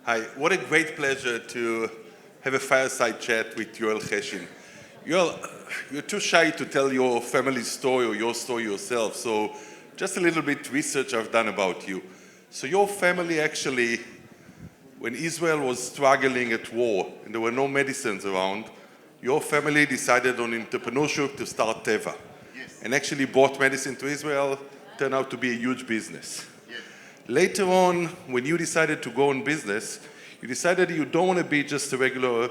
Hi, what a great pleasure to have a fireside chat with Yoel Cheshin. Yoel, you're too shy to tell your family story or your story yourself, so just a little bit research I've done about you. So your family actually, when Israel was struggling at war and there were no medicines around, your family decided on entrepreneurship to start Teva. Yes. And actually brought medicine to Israel, turned out to be a huge business. Yes. Later on, when you decided to go in business, you decided you don't want to be just a regular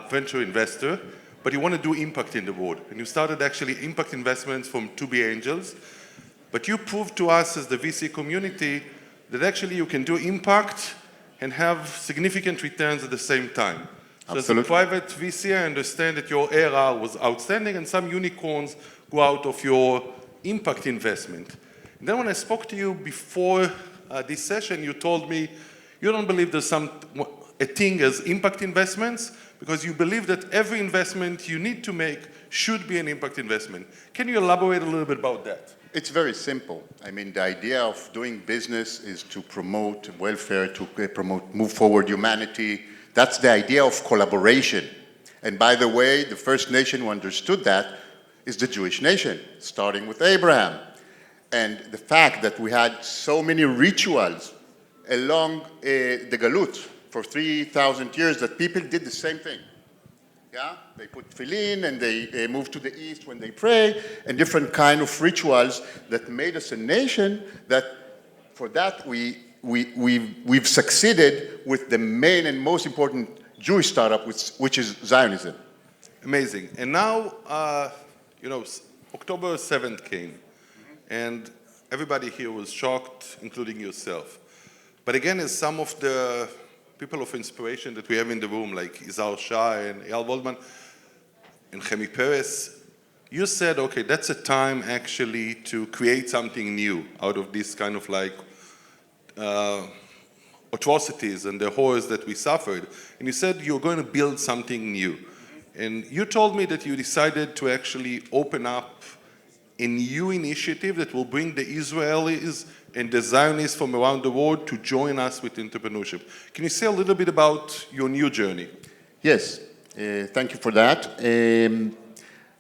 venture investor, but you want to do impact in the world. And you started actually impact investments from 2B Angels. But you proved to us as the VC community that actually you can do impact and have significant returns at the same time. So Absolutely. as a private VC, I understand that your ARR was outstanding and some unicorns go out of your impact investment. And then when I spoke to you before this session, you told me you don't believe there's a thing as impact investments because you believe that every investment you need to make should be an impact investment. Can you elaborate a little bit about that? It's very simple. I mean, the idea of doing business is to promote welfare, to move forward humanity. That's the idea of collaboration. And by the way, the first nation who understood that is the Jewish nation, starting with Abraham. And the fact that we had so many rituals along the Galut for 3,000 years that people did the same thing. Yeah? They put tefillin and they moved to the east when they pray, and different kind of rituals that made us a nation that, for that, we've succeeded with the main and most important Jewish startup, which is Zionism. Amazing. And now, October 7th came, and everybody here was shocked, including yourself. But again, as some of the people of inspiration that we have in the room, like Izar Shai and Eyal Waldman and Chemi Peres, you said, okay, that's a time actually to create something new out of this kind of like atrocities and the horrors that we suffered. And you said you're going to build something new. And you told me that you decided to actually open up a new initiative that will bring the Israelis and the Zionists from around the world to join us with entrepreneurship. Can you say a little bit about your new journey? Yes, thank you for that.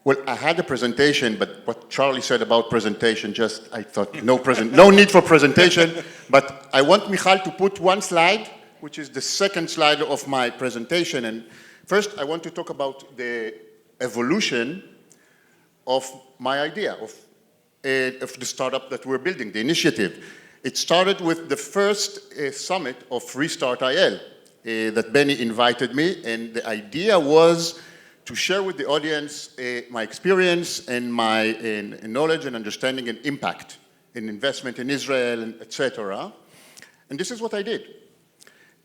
Well, I had a presentation, but what Charlie said about presentation, I thought no need for presentation. But I want Michal to put one slide, which is the second slide of my presentation. And first, I want to talk about the evolution of my idea, of the startup that we're building, the initiative. It started with the first summit of Restart IL that Benny invited me, and the idea was to share with the audience my experience and my knowledge and understanding and impact in investment in Israel, and etc. And this is what I did.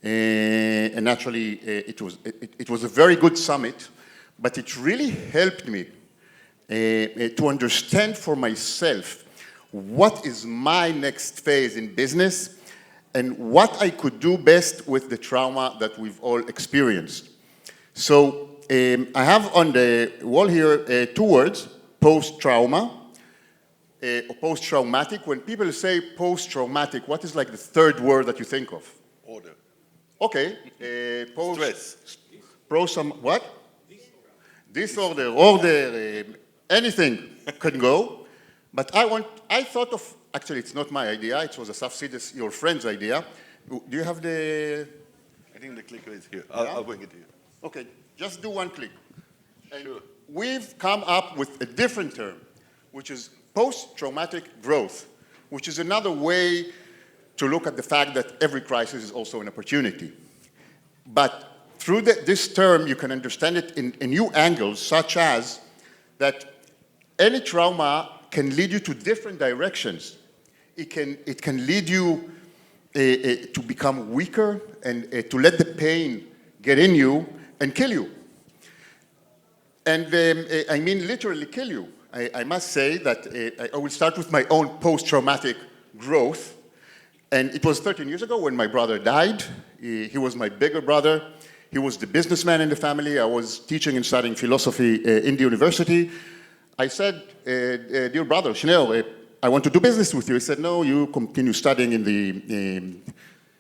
And naturally, it was a very good summit, but it really helped me to understand for myself what is my next phase in business and what I could do best with the trauma that we've all experienced. So I have on the wall here 2 words, post-trauma or post-traumatic. When people say post-traumatic, what is like the third word that you think of? Order. Okay. Stress. What? Disorder, order, anything can go. But I thought of, actually it's not my idea, it was Asaf Sides, your friend's idea. Do you have the... I think the clicker is here. Yeah? I'll bring it to you. Okay, just do one click. And Sure. we've come up with a different term, which is post-traumatic growth, which is another way to look at the fact that every crisis is also an opportunity. But through this term, you can understand it in new angles, such as that any trauma can lead you to different directions. It can lead you to become weaker and to let the pain get in you and kill you. And I mean literally kill you. I must say that I will start with my own post-traumatic growth. And it was 13 years ago when my brother died. He was my bigger brother. He was the businessman in the family. I was teaching and studying philosophy in the university. I said, dear brother, Shneur, I want to do business with you. He said, no, you continue studying in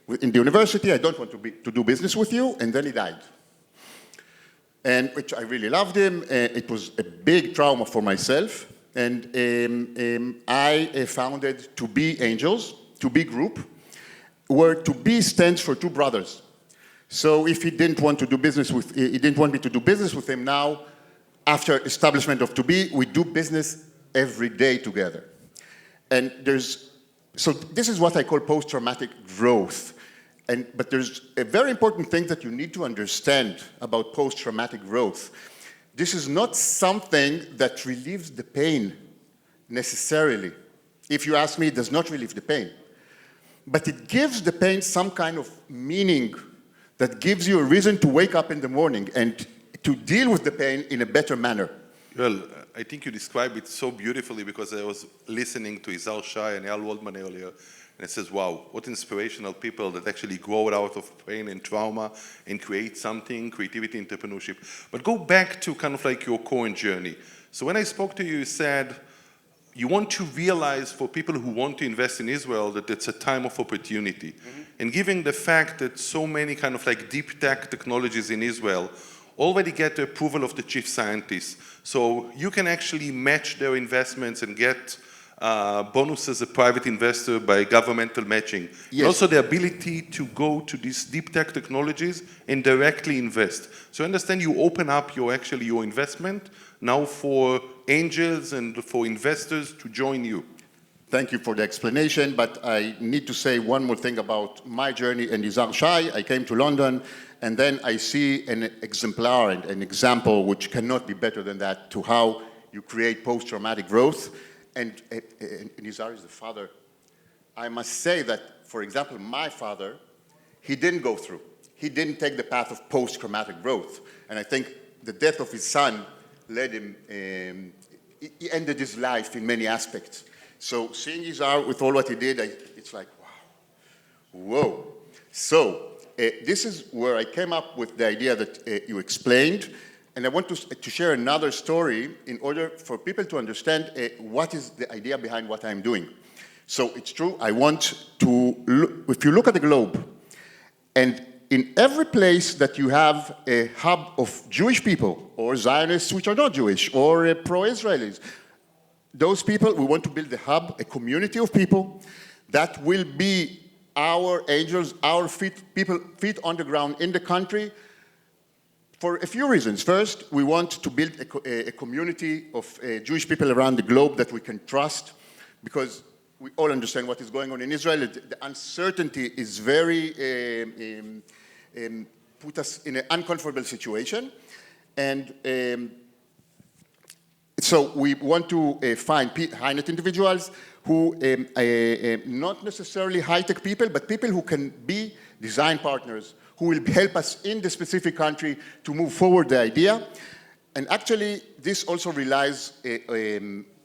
in the university, I don't want to do business with you, and then he died. And which I really loved him. It was a big trauma for myself. And I founded To Be Angels, To Be Group, where To Be stands for two brothers. So if he didn't want me to do business with him now, after establishment of To Be, we do business every day together. And so this is what I call post-traumatic growth. But there's a very important thing that you need to understand about post-traumatic growth. This is not something that relieves the pain necessarily. If you ask me, it does not relieve the pain. But it gives the pain some kind of meaning that gives you a reason to wake up in the morning and to deal with the pain in a better manner. Well, I think you described it so beautifully, because I was listening to Yizhar Shai and Eyal Waldman earlier, and it says, wow, what inspirational people that actually grow out of pain and trauma and create something, creativity, entrepreneurship. But go back to kind of like your current journey. So when I spoke to you, you said you want to realize for people who want to invest in Israel that it's a time of opportunity. Mm-hmm. And given the fact that so many kind of like deep tech technologies in Israel already get the approval of the chief scientists, so you can actually match their investments and get bonus as a private investor by governmental matching. Yes. Also the ability to go to these deep tech technologies and directly invest. So I understand you open up your investment now for angels and for investors to join you. Thank you for the explanation, but I need to say one more thing about my journey and Yizhar Shai. I came to London, and then I see an exemplar and an example which cannot be better than that to how you create post-traumatic growth. And Yizhar is the father. I must say that, for example, my father, he didn't go through. He didn't take the path of post-traumatic growth. And I think the death of his son led him, he ended his life in many aspects. So seeing Yizhar with all what he did, it's like, wow, whoa. So this is where I came up with the idea that you explained. And I want to share another story in order for people to understand what is the idea behind what I'm doing. So it's true, I want to look, if you look at the globe, and in every place that you have a hub of Jewish people, or Zionists which are not Jewish, or pro-Israelis, those people, we want to build a hub, a community of people that will be our angels, our feet on the ground in the country, for a few reasons. First, we want to build a community of Jewish people around the globe that we can trust, because we all understand what is going on in Israel. The uncertainty is very, put us in an uncomfortable situation. And so we want to find high-net individuals who, not necessarily high-tech people, but people who can be design partners, who will help us in the specific country to move forward the idea. And actually, this also relies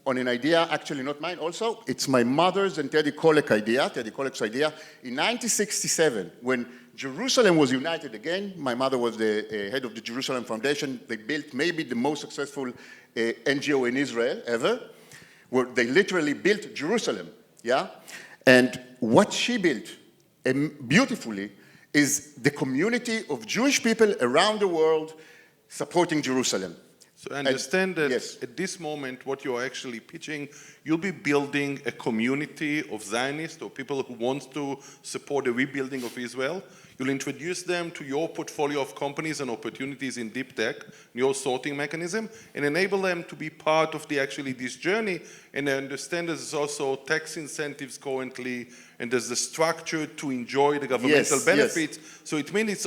on an idea, actually not mine also, it's my mother's and Teddy Kollek's idea in 1967, when Jerusalem was united again. My mother was the head of the Jerusalem Foundation. They built maybe the most successful NGO in Israel ever, where they literally built Jerusalem, yeah? And what she built, beautifully, is the community of Jewish people around the world supporting Jerusalem. So I understand that yes. At this moment, what you're actually pitching, you'll be building a community of Zionists or people who want to support the rebuilding of Israel. You'll introduce them to your portfolio of companies and opportunities in deep tech, your sorting mechanism, and enable them to be part of this journey. And I understand there's also tax incentives currently, and there's the structure to enjoy the governmental benefits. Yes. So it means it's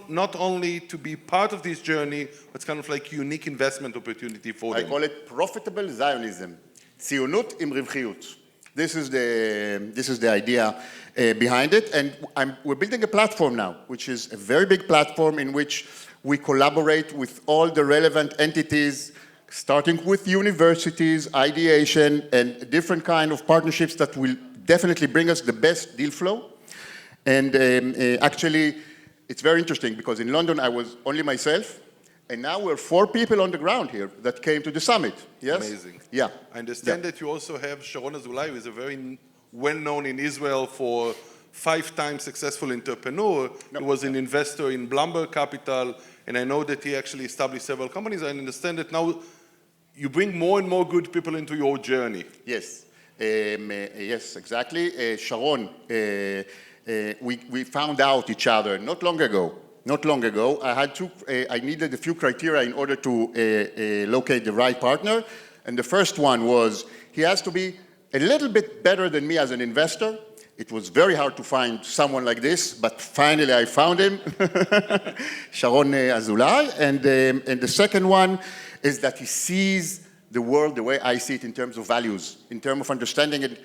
not only to be part of this journey, but it's kind of like unique investment opportunity for them. I call it profitable Zionism. Tzionut im Rivchiyut. This is the idea behind it, and we're building a platform now, which is a very big platform in which we collaborate with all the relevant entities, starting with universities, ideation, and different kind of partnerships that will definitely bring us the best deal flow. And actually, it's very interesting because in London I was only myself, and now we're 4 people on the ground here that came to the summit. Yes? Amazing. Yeah. I understand that you also have Sharon Azulai, who is a very well-known in Israel for 5-time successful entrepreneur. He was an investor in Bloomberg Capital, and I know that he actually established several companies. I understand that now you bring more and more good people into your journey. Yes, yes, exactly. Sharon, we found out each other not long ago. Not long ago, I needed a few criteria in order to locate the right partner. And the first one was, he has to be a little bit better than me as an investor. It was very hard to find someone like this, but finally I found him, Sharon Azulay. And the second one is that he sees the world the way I see it in terms of values, in terms of understanding it.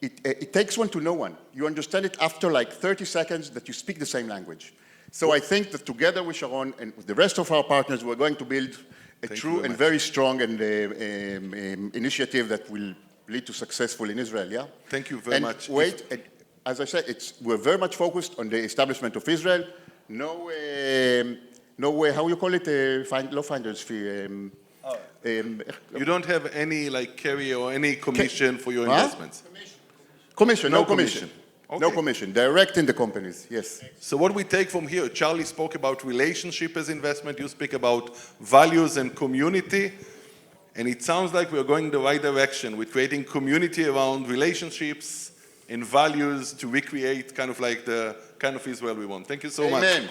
It takes one to know one. You understand it after like 30 seconds that you speak the same language. So I think that together with Sharon and with the rest of our partners, we're going to build a true and very strong and initiative that will lead to successful in Israel, yeah? Thank you very much. Wait, as I said, we're very much focused on the establishment of Israel. No way, how you call it, law finder's fee? You don't have any like carry or any commission for your investments? Commission, No no commission. Okay. No commission, direct in the companies, yes. So what we take from here, Charlie spoke about relationship as investment, you speak about values and community, and it sounds like we're going the right direction with creating community around relationships and values to recreate kind of like the kind of Israel we want. Thank you so much. Amen.